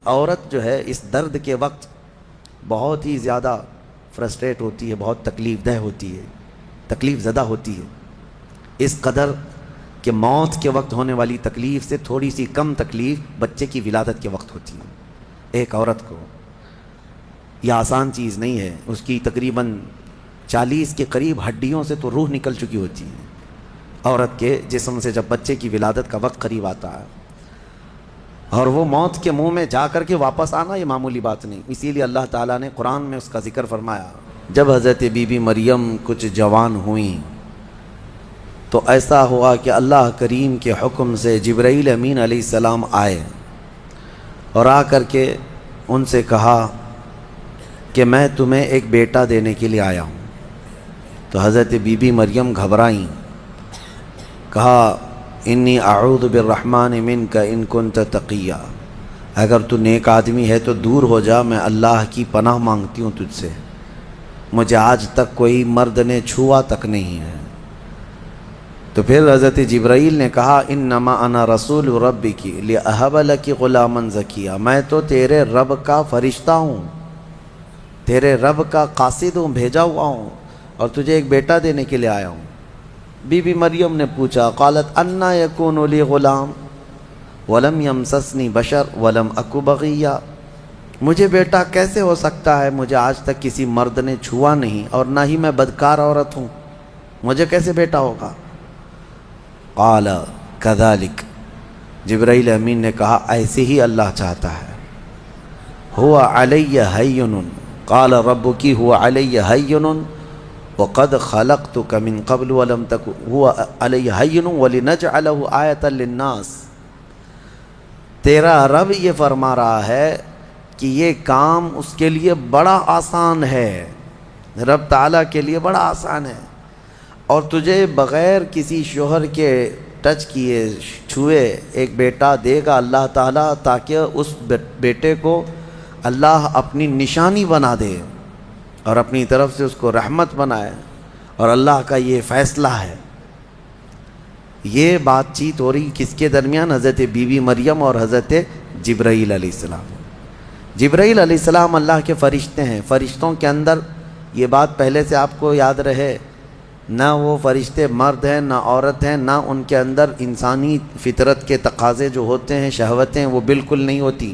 عورت جو ہے اس درد کے وقت بہت ہی زیادہ فرسٹریٹ ہوتی ہے، بہت تکلیف دہ ہوتی ہے، تکلیف زدہ ہوتی ہے، اس قدر کہ موت کے وقت ہونے والی تکلیف سے تھوڑی سی کم تکلیف بچے کی ولادت کے وقت ہوتی ہے ایک عورت کو۔ یہ آسان چیز نہیں ہے، اس کی تقریباً 40 کے قریب ہڈیوں سے تو روح نکل چکی ہوتی ہے عورت کے جسم سے جب بچے کی ولادت کا وقت قریب آتا ہے، اور وہ موت کے منہ میں جا کر کے واپس آنا یہ معمولی بات نہیں۔ اسی لیے اللہ تعالیٰ نے قرآن میں اس کا ذکر فرمایا، جب حضرت بی بی مریم کچھ جوان ہوئیں تو ایسا ہوا کہ اللہ کریم کے حکم سے جبرائیل امین علیہ السلام آئے اور آ کر کے ان سے کہا کہ میں تمہیں ایک بیٹا دینے کے لیے آیا ہوں۔ تو حضرت بی بی مریم گھبرائیں، کہا انی اعوذ بالرحمن منک ان کنت تقیا، اگر تو نیک آدمی ہے تو دور ہو جا، میں اللہ کی پناہ مانگتی ہوں تجھ سے، مجھے آج تک کوئی مرد نے چھوا تک نہیں ہے۔ تو پھر حضرت جبرائیل نے کہا انما انا رسول ربک لاہب لک غلاما زکیا، میں تو تیرے رب کا فرشتہ ہوں، تیرے رب کا قاصد ہوں، بھیجا ہوا ہوں، اور تجھے ایک بیٹا دینے کے لیے آیا ہوں۔ بی بی مریم نے پوچھا، قالت انا یکون لی غلام ولم یمسسنی بشر ولم اک بغیا، مجھے بیٹا کیسے ہو سکتا ہے، مجھے آج تک کسی مرد نے چھوا نہیں اور نہ ہی میں بدکار عورت ہوں، مجھے کیسے بیٹا ہوگا؟ قال کذالک، جبرائیل امین نے کہا ایسے ہی اللہ چاہتا ہے۔ ہوا علی ہین، قال ربک ہوا علی ہین وقد خلقتک من قبل ولم تک ہوا علی ہین ولنجعلہ آیۃ للناس، تیرا رب یہ فرما رہا ہے کہ یہ کام اس کے لیے بڑا آسان ہے، رب تعالیٰ کے لیے بڑا آسان ہے، اور تجھے بغیر کسی شوہر کے ٹچ کیے چھوئے ایک بیٹا دے گا اللہ تعالیٰ، تاکہ اس بیٹے کو اللہ اپنی نشانی بنا دے اور اپنی طرف سے اس کو رحمت بنائے، اور اللہ کا یہ فیصلہ ہے۔ یہ بات چیت ہو رہی کس کے درمیان؟ حضرت بی بی مریم اور حضرت جبرائیل علیہ السلام۔ جبرائیل علیہ السلام اللہ کے فرشتے ہیں، فرشتوں کے اندر یہ بات پہلے سے آپ کو یاد رہے، نہ وہ فرشتے مرد ہیں نہ عورت ہیں، نہ ان کے اندر انسانی فطرت کے تقاضے جو ہوتے ہیں، شہوتیں، وہ بالکل نہیں ہوتی۔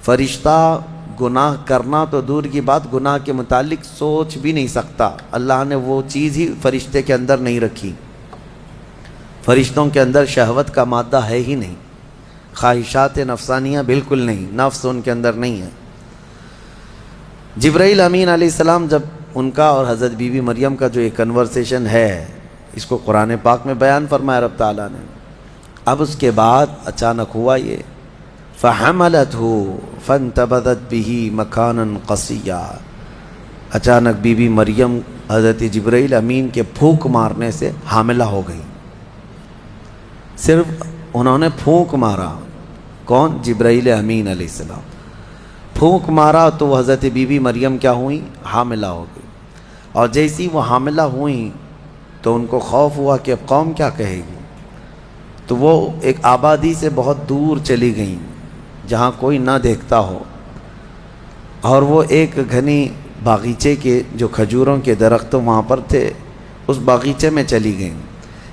فرشتہ گناہ کرنا تو دور کی بات، گناہ کے متعلق سوچ بھی نہیں سکتا، اللہ نے وہ چیز ہی فرشتے کے اندر نہیں رکھی۔ فرشتوں کے اندر شہوت کا مادہ ہے ہی نہیں، خواہشات نفسانیہ بالکل نہیں، نفس ان کے اندر نہیں ہے۔ جبرائیل امین علیہ السلام جب ان کا اور حضرت بی بی مریم کا جو ایک کنورسیشن ہے، اس کو قرآن پاک میں بیان فرمایا رب تعالیٰ نے۔ اب اس کے بعد اچانک ہوا یہ، فَحَمَلَتْهُ فَانْتَبَذَتْ بِهِ مَكَانًا قَصِيًّا، اچانک بی بی مریم حضرت جبرائیل امین کے پھونک مارنے سے حاملہ ہو گئی۔ صرف انہوں نے پھونک مارا، کون؟ جبرائیل امین علیہ السلام، پھونک مارا تو وہ حضرت بی بی مریم کیا ہوئیں؟ حاملہ ہو گئی۔ اور جیسی وہ حاملہ ہوئیں تو ان کو خوف ہوا کہ اب قوم کیا کہے گی، تو وہ ایک آبادی سے بہت دور چلی گئیں جہاں کوئی نہ دیکھتا ہو، اور وہ ایک گھنی باغیچے کے جو کھجوروں کے درخت وہاں پر تھے، اس باغیچے میں چلی گئیں۔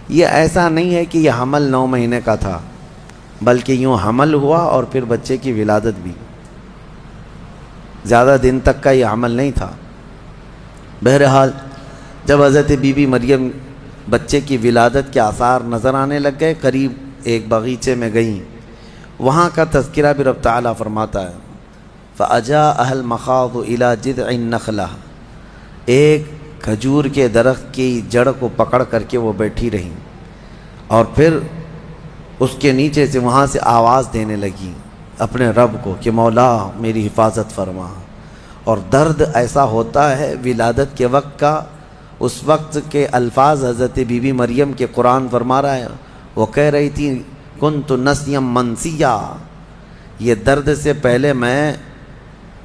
یہ ایسا نہیں ہے کہ یہ حمل 9 مہینے کا تھا، بلکہ یوں حمل ہوا اور پھر بچے کی ولادت بھی، زیادہ دن تک کا یہ عمل نہیں تھا۔ بہرحال جب حضرت بی بی مریم بچے کی ولادت کے آثار نظر آنے لگ گئے، قریب ایک باغیچے میں گئیں، وہاں کا تذکرہ بھی رب تعالیٰ فرماتا ہے، فَأَجَاءَهَا الْمَخَاضُ إِلَى جِذْعِ النَّخْلَةِ، ایک کھجور کے درخت کی جڑ کو پکڑ کر کے وہ بیٹھی رہیں، اور پھر اس کے نیچے سے وہاں سے آواز دینے لگی اپنے رب کو کہ مولا میری حفاظت فرما۔ اور درد ایسا ہوتا ہے ولادت کے وقت کا، اس وقت کے الفاظ حضرت بی بی مریم کے قرآن فرما رہا ہے، وہ کہہ رہی تھی کنت نسیا منسیا، یہ درد سے پہلے میں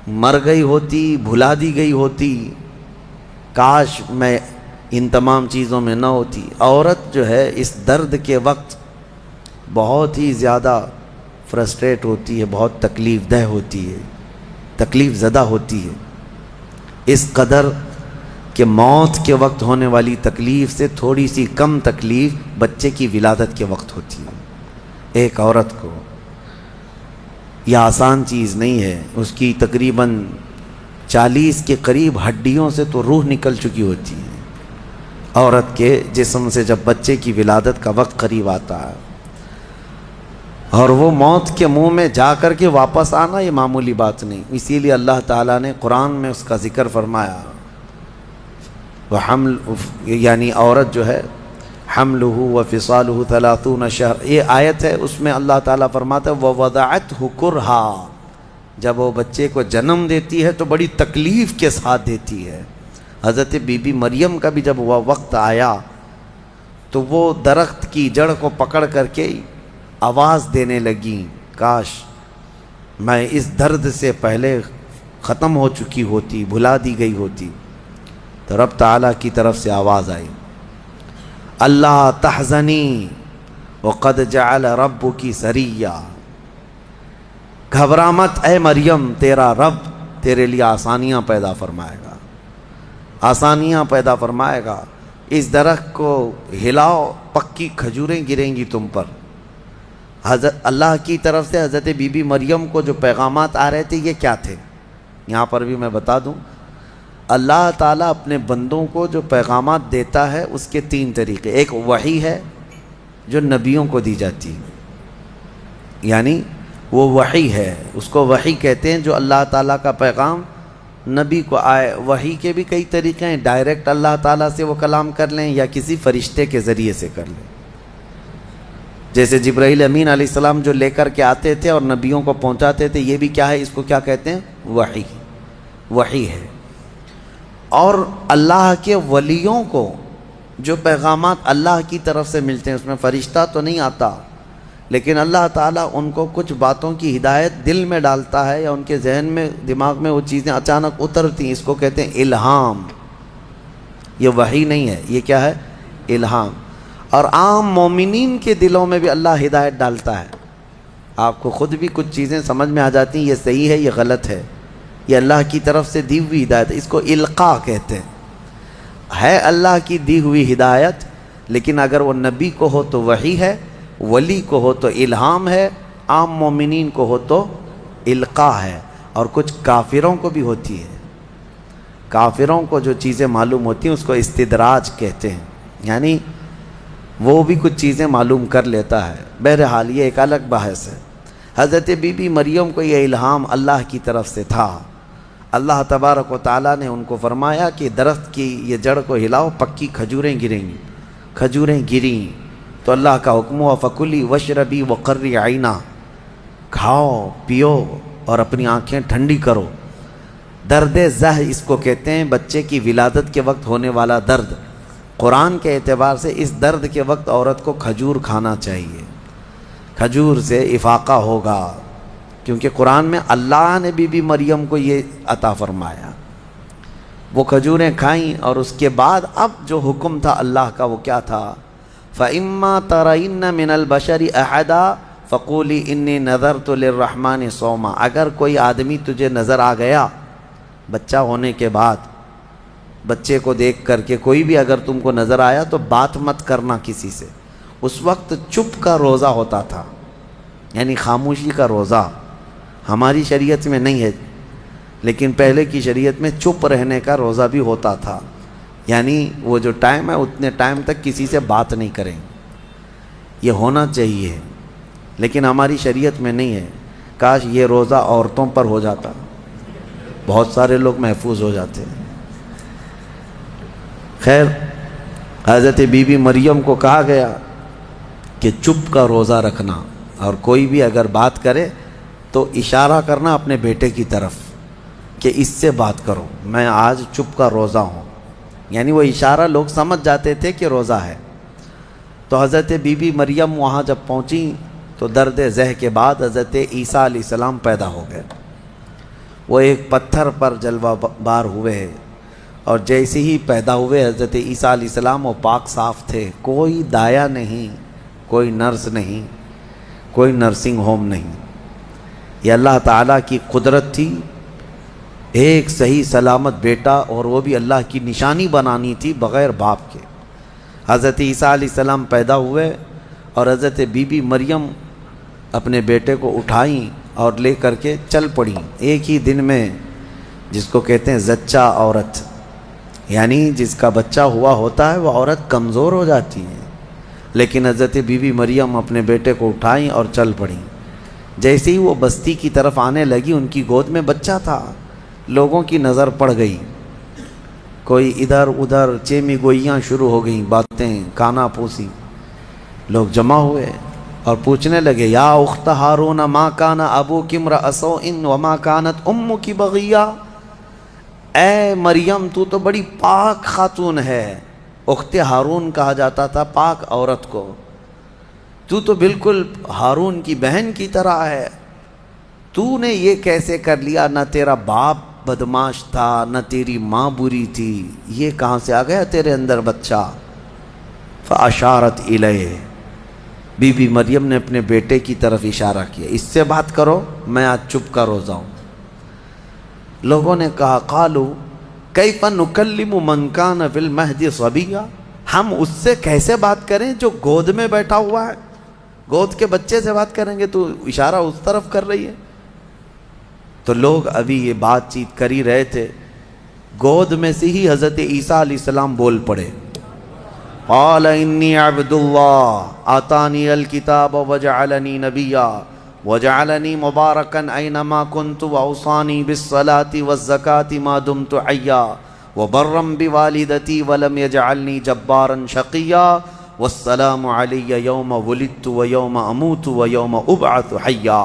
مر گئی ہوتی، بھلا دی گئی ہوتی، کاش میں ان تمام چیزوں میں نہ ہوتی۔ عورت جو ہے اس درد کے وقت بہت ہی زیادہ فرسٹریٹ ہوتی ہے، بہت تکلیف دہ ہوتی ہے، تکلیف زدہ ہوتی ہے، اس قدر کہ موت کے وقت ہونے والی تکلیف سے تھوڑی سی کم تکلیف بچے کی ولادت کے وقت ہوتی ہے۔ ایک عورت کو یہ آسان چیز نہیں ہے، اس کی تقریباً 40 کے قریب ہڈیوں سے تو روح نکل چکی ہوتی ہے عورت کے جسم سے جب بچے کی ولادت کا وقت قریب آتا ہے، اور وہ موت کے منہ میں جا کر کے واپس آنا یہ معمولی بات نہیں۔ اسی لیے اللہ تعالیٰ نے قرآن میں اس کا ذکر فرمایا، وحمل یعنی عورت جو ہے حملہ وفصالہ 30 شہر، یہ آیت ہے، اس میں اللہ تعالیٰ فرماتا ہے ووضعتہ کرہا، جب وہ بچے کو جنم دیتی ہے تو بڑی تکلیف کے ساتھ دیتی ہے۔ حضرت بی بی مریم کا بھی جب وہ وقت آیا تو وہ درخت کی جڑ کو پکڑ کر کے آواز دینے لگیں، کاش میں اس درد سے پہلے ختم ہو چکی ہوتی، بھلا دی گئی ہوتی۔ تو رب تعالیٰ کی طرف سے آواز آئی، اللہ تحزنی وقد جعل ربکی سریا، گھبرا مت اے مریم، تیرا رب تیرے لیے آسانیاں پیدا فرمائے گا، آسانیاں پیدا فرمائے گا۔ اس درخت کو ہلاؤ، پکی کھجوریں گریں گی تم پر۔ حضرت اللہ کی طرف سے حضرت بی بی مریم کو جو پیغامات آ رہے تھے یہ کیا تھے؟ یہاں پر بھی میں بتا دوں، اللہ تعالیٰ اپنے بندوں کو جو پیغامات دیتا ہے اس کے 3 طریقے۔ ایک وحی ہے جو نبیوں کو دی جاتی ہے، یعنی وہ وحی ہے، اس کو وحی کہتے ہیں، جو اللہ تعالیٰ کا پیغام نبی کو آئے۔ وحی کے بھی کئی طریقے ہیں، ڈائریکٹ اللہ تعالیٰ سے وہ کلام کر لیں یا کسی فرشتے کے ذریعے سے کر لیں، جیسے جبرائیل امین علیہ السلام جو لے کر کے آتے تھے اور نبیوں کو پہنچاتے تھے، یہ بھی کیا ہے، اس کو کیا کہتے ہیں، وحی، وحی ہے۔ اور اللہ کے ولیوں کو جو پیغامات اللہ کی طرف سے ملتے ہیں، اس میں فرشتہ تو نہیں آتا، لیکن اللہ تعالیٰ ان کو کچھ باتوں کی ہدایت دل میں ڈالتا ہے یا ان کے ذہن میں، دماغ میں وہ چیزیں اچانک اترتی ہیں، اس کو کہتے ہیں الہام۔ یہ وحی نہیں ہے، یہ کیا ہے، الہام۔ اور عام مومنین کے دلوں میں بھی اللہ ہدایت ڈالتا ہے، آپ کو خود بھی کچھ چیزیں سمجھ میں آ جاتی ہیں، یہ صحیح ہے، یہ غلط ہے، یہ اللہ کی طرف سے دی ہوئی ہدایت ہے، اس کو القاء کہتے ہیں۔ ہے اللہ کی دی ہوئی ہدایت، لیکن اگر وہ نبی کو ہو تو وحی ہے، ولی کو ہو تو الہام ہے، عام مومنین کو ہو تو القاء ہے۔ اور کچھ کافروں کو بھی ہوتی ہے، کافروں کو جو چیزیں معلوم ہوتی ہیں اس کو استدراج کہتے ہیں، یعنی وہ بھی کچھ چیزیں معلوم کر لیتا ہے۔ بہرحال یہ ایک الگ بحث ہے۔ حضرت بی بی مریم کو یہ الہام اللہ کی طرف سے تھا۔ اللہ تبارک و تعالیٰ نے ان کو فرمایا کہ درخت کی یہ جڑ کو ہلاؤ، پکی کھجوریں گریں گی۔ کھجوریں گریں تو اللہ کا حکم ہوا فکلی وشربی وقری عینا، کھاؤ پیو اور اپنی آنکھیں ٹھنڈی کرو۔ درد زہ اس کو کہتے ہیں، بچے کی ولادت کے وقت ہونے والا درد۔ قرآن کے اعتبار سے اس درد کے وقت عورت کو کھجور کھانا چاہیے، کھجور سے افاقہ ہوگا، کیونکہ قرآن میں اللہ نے بی بی مریم کو یہ عطا فرمایا۔ وہ کھجوریں کھائیں اور اس کے بعد اب جو حکم تھا اللہ کا وہ کیا تھا، فَإِمَّا تَرَيِنَّ مِنَ الْبَشَرِ أَحَدًا فَقُولِي إِنِّي نَذَرْتُ لِلرَّحْمَنِ صَوْمًا، اگر کوئی آدمی تجھے نظر آ گیا بچہ ہونے کے بعد، بچے کو دیکھ کر کے کوئی بھی اگر تم کو نظر آیا تو بات مت کرنا کسی سے۔ اس وقت چپ کا روزہ ہوتا تھا، یعنی خاموشی کا روزہ، ہماری شریعت میں نہیں ہے، لیکن پہلے کی شریعت میں چپ رہنے کا روزہ بھی ہوتا تھا، یعنی وہ جو ٹائم ہے اتنے ٹائم تک کسی سے بات نہیں کریں، یہ ہونا چاہیے، لیکن ہماری شریعت میں نہیں ہے۔ کاش یہ روزہ عورتوں پر ہو جاتا، بہت سارے لوگ محفوظ ہو جاتے ہیں۔ خیر، حضرت بی بی مریم کو کہا گیا کہ چپ کا روزہ رکھنا، اور کوئی بھی اگر بات کرے تو اشارہ کرنا اپنے بیٹے کی طرف کہ اس سے بات کرو، میں آج چپ کا روزہ ہوں، یعنی وہ اشارہ لوگ سمجھ جاتے تھے کہ روزہ ہے۔ تو حضرت بی بی مریم وہاں جب پہنچی تو درد زہ کے بعد حضرت عیسیٰ علیہ السلام پیدا ہو گئے۔ وہ ایک پتھر پر جلوہ بار ہوئے، اور جیسے ہی پیدا ہوئے حضرت عیسیٰ علیہ السلام وہ پاک صاف تھے، کوئی دایا نہیں، کوئی نرس نہیں، کوئی نرسنگ ہوم نہیں. یہ اللہ تعالیٰ کی قدرت تھی. ایک صحیح سلامت بیٹا، اور وہ بھی اللہ کی نشانی بنانی تھی بغیر باپ کے. حضرت عیسیٰ علیہ السلام پیدا ہوئے اور حضرت بی بی مریم اپنے بیٹے کو اٹھائیں اور لے کر کے چل پڑیں ایک ہی دن میں، جس کو کہتے ہیں زچہ عورت، یعنی جس کا بچہ ہوا ہوتا ہے وہ عورت کمزور ہو جاتی ہے. لیکن حضرت بی بی مریم اپنے بیٹے کو اٹھائیں اور چل پڑیں. جیسے ہی وہ بستی کی طرف آنے لگی، ان کی گود میں بچہ تھا. لوگوں کی نظر پڑ گئی، کوئی ادھر ادھر چیمی گوئیاں شروع ہو گئیں، باتیں کانا پوسی. لوگ جمع ہوئے اور پوچھنے لگے، یا اخت ہارون ما کان ابوک امرأ سوء وما کانت امک بغیہ. اے مریم، تو تو بڑی پاک خاتون ہے. اخت ہارون کہا جاتا تھا پاک عورت کو. تو تو بالکل ہارون کی بہن کی طرح ہے. تو نے یہ کیسے کر لیا؟ نہ تیرا باپ بدماش تھا، نہ تیری ماں بری تھی، یہ کہاں سے آ گیا تیرے اندر بچہ؟ فاشارت الیہ، بی بی مریم نے اپنے بیٹے کی طرف اشارہ کیا، اس سے بات کرو، میں آج چپ کا روزہ ہوں. لوگوں نے کہا، قالوا کیف نکلم من کان فی المہد صبیا، ہم اس سے کیسے بات کریں جو گود میں بیٹھا ہوا ہے؟ گود کے بچے سے بات کریں گے؟ تو اشارہ اس طرف کر رہی ہے. تو لوگ ابھی یہ بات چیت کر ہی رہے تھے، گود میں سے ہی حضرت عیسیٰ علیہ السلام بول پڑے. قال انی عبد اللہ آتانی الکتاب وجعلنی نبیا وجعلنی مبارکا اینما کنت واوصانی بالصلاة والزکاة ما دمت حیا وبرا بوالدتی ولم یجعلنی جبارا شقیا والسلام علی یوم ولدت ویوم اموت ویوم ابعث حیا.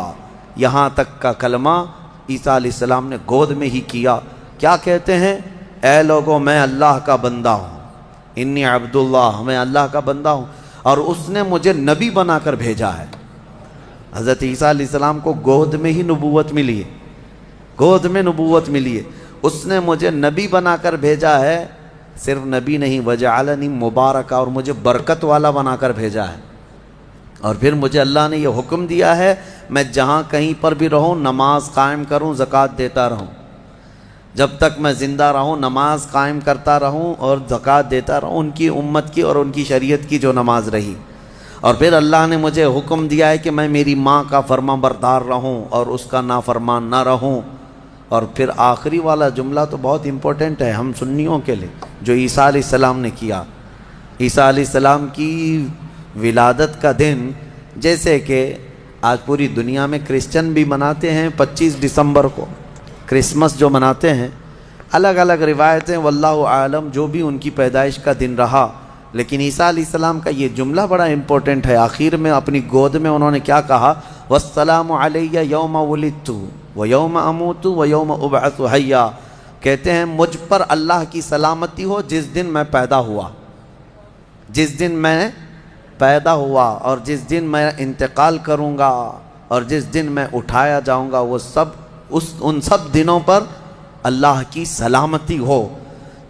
یہاں تک کا کلمہ عیسیٰ علیہ السلام نے گود میں ہی کیا. کیا کہتے ہیں؟ اے لوگوں، میں اللہ کا بندہ ہوں، انی عبد اللہ، میں اللہ کا بندہ ہوں، اور اس نے مجھے نبی بنا کر بھیجا ہے. حضرت عیسیٰ علیہ السلام کو گود میں ہی نبوت ملی ہے، گود میں نبوت ملی ہے. اس نے مجھے نبی بنا کر بھیجا ہے. صرف نبی نہیں، وجعلنی مبارکہ، اور مجھے برکت والا بنا کر بھیجا ہے. اور پھر مجھے اللہ نے یہ حکم دیا ہے میں جہاں کہیں پر بھی رہوں نماز قائم کروں، زکوٰۃ دیتا رہوں. جب تک میں زندہ رہوں نماز قائم کرتا رہوں اور زکوٰۃ دیتا رہوں، ان کی امت کی اور ان کی شریعت کی جو نماز رہی. اور پھر اللہ نے مجھے حکم دیا ہے کہ میں میری ماں کا فرما بردار رہوں اور اس کا نافرمان نہ رہوں. اور پھر آخری والا جملہ تو بہت امپورٹنٹ ہے ہم سنیوں کے لیے، جو عیسیٰ علیہ السلام نے کیا. عیسیٰ علیہ السلام کی ولادت کا دن، جیسے کہ آج پوری دنیا میں کرسچن بھی مناتے ہیں 25 دسمبر کو، کرسمس جو مناتے ہیں، الگ الگ روایتیں واللہ عالم جو بھی ان کی پیدائش کا دن رہا. لیکن عیسیٰ علیہ السلام کا یہ جملہ بڑا امپورٹنٹ ہے. آخر میں اپنی گود میں انہوں نے کیا کہا؟ والسلام علی یوم ولدت ویوم اموت ویوم ابعث حیا. کہتے ہیں مجھ پر اللہ کی سلامتی ہو جس دن میں پیدا ہوا، جس دن میں پیدا ہوا، اور جس دن میں انتقال کروں گا، اور جس دن میں اٹھایا جاؤں گا، وہ سب ان سب دنوں پر اللہ کی سلامتی ہو.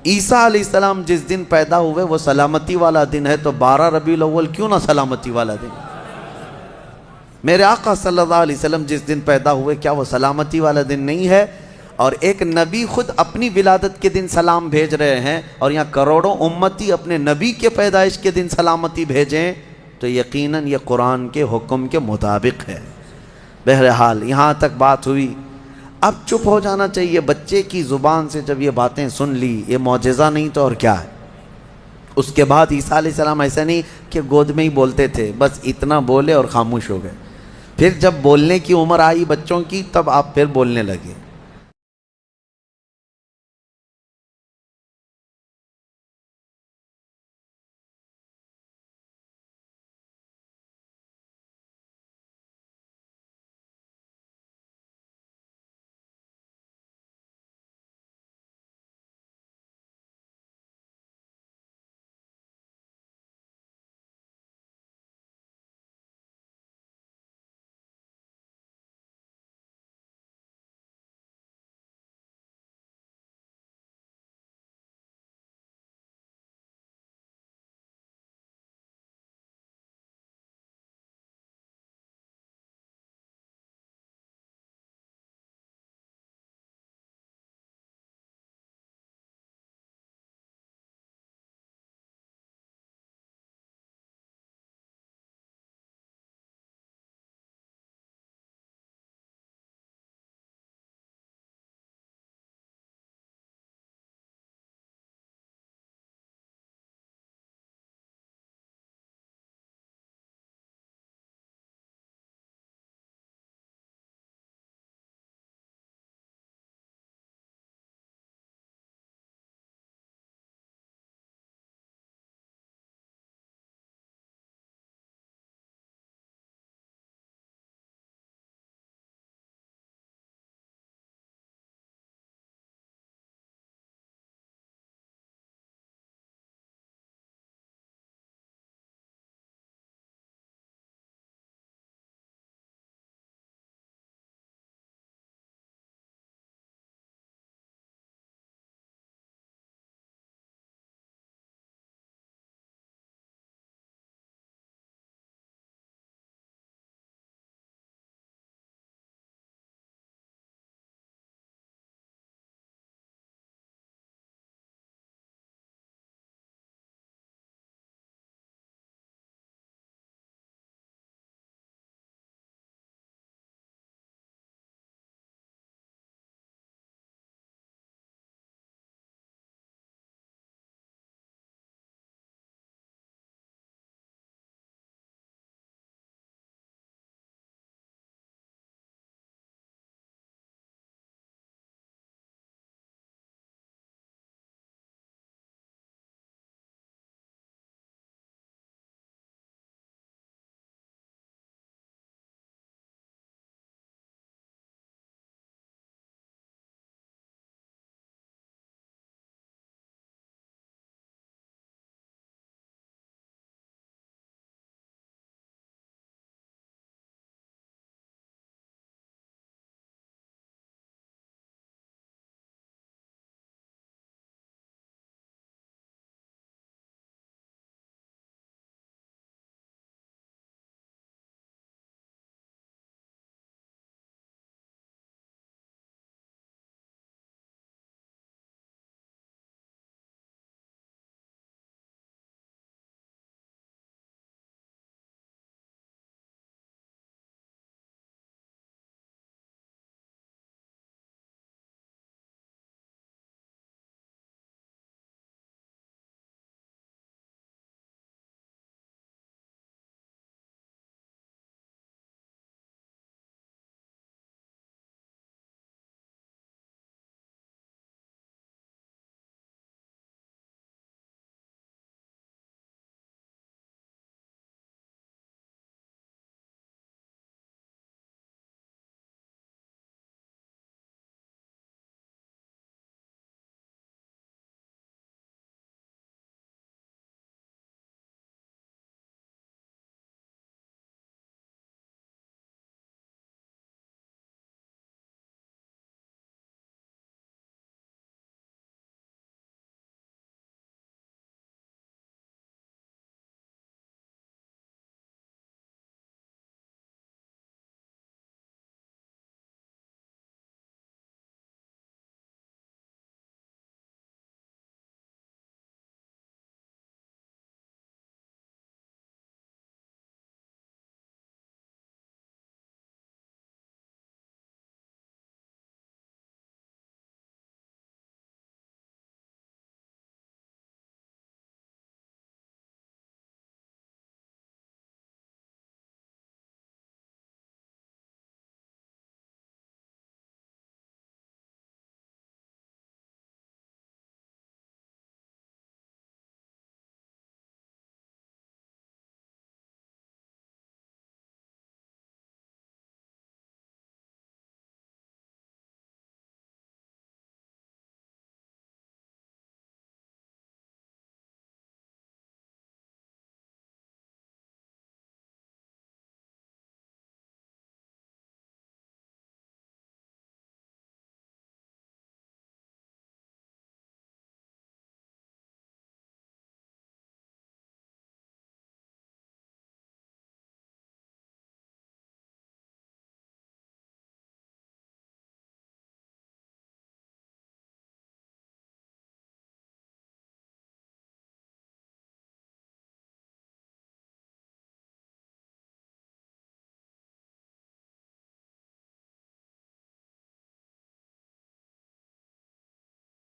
عیسیٰ علیہ السلام جس دن پیدا ہوئے وہ سلامتی والا دن ہے، تو 12 ربیع الاول کیوں نہ سلامتی والا دن؟ میرے آقا صلی اللہ علیہ وسلم جس دن پیدا ہوئے کیا وہ سلامتی والا دن نہیں ہے؟ اور ایک نبی خود اپنی ولادت کے دن سلام بھیج رہے ہیں، اور یہاں کروڑوں امتی اپنے نبی کے پیدائش کے دن سلامتی بھیجیں، تو یقیناً یہ قرآن کے حکم کے مطابق ہے. بہرحال یہاں تک بات ہوئی. اب چپ ہو جانا چاہیے. بچے کی زبان سے جب یہ باتیں سن لی، یہ معجزہ نہیں تو اور کیا ہے؟ اس کے بعد عیسیٰ علیہ السلام ایسا نہیں کہ گود میں ہی بولتے تھے، بس اتنا بولے اور خاموش ہو گئے. پھر جب بولنے کی عمر آئی بچوں کی، تب آپ پھر بولنے لگے.